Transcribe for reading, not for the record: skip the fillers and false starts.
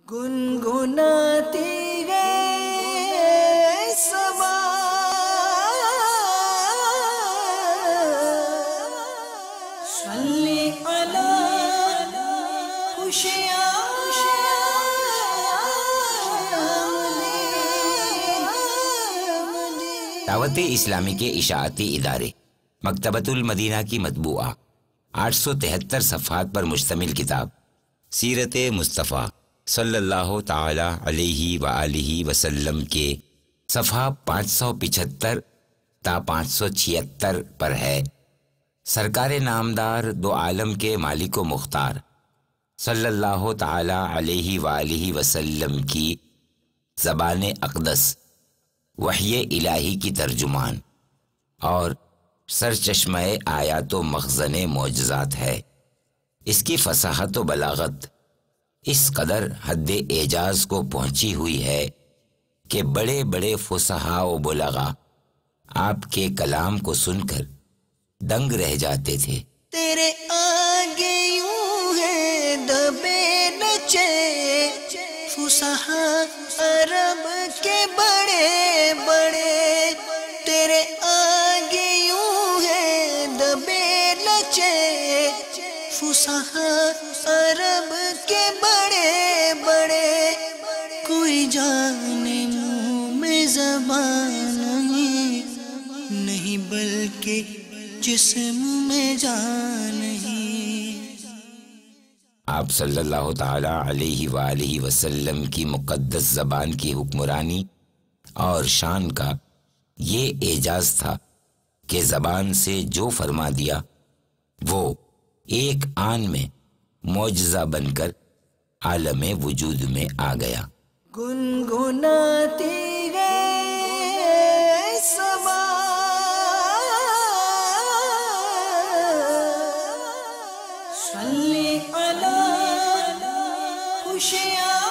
گنگناتی گئے صبا صلی علی خوشیاں دعوت اسلامی کے اشاعتی ادارے مکتبۃ المدینہ کی مطبوعہ 873 صفحات پر مشتمل کتاب سیرت مصطفیٰ صلی اللہ تعالی علیہ وآلہ وسلم کے صفحہ 575 تا 576 پر ہے۔ سرکار نامدار دو عالم کے مالک و مختار صلی اللہ تعالی علیہ وآلہ وسلم کی زبان اقدس وحی الہی کی ترجمان اور سرچشمہ آیات و مخزن معجزات ہے۔ اس کی فصاحت و بلاغت اس قدر حد اعجاز کو پہنچی ہوئی ہے کہ بڑے بڑے فصحاء و بلغاء آپ کے کلام کو سن کر دنگ رہ جاتے تھے۔ تیرے آگے یوں ہے دبے نچے فصحاء عرب کے بڑے بڑے، تیرے آگے یوں ہے دبے نچے فصحاء عرب کے بڑے بڑے، کوئی جانے منہ میں زبان نہیں بلکہ جسم میں جان نہیں۔ آپ صلی اللہ تعالی علیہ وآلہ وسلم کی مقدس زبان کی حکمرانی اور شان کا یہ اعجاز تھا کہ زبان سے جو فرما دیا وہ ایک آن میں معجزہ بن کر عالم وجود میں آ گیا۔ گنگناتی گئے صبا صلی علی خوشیاں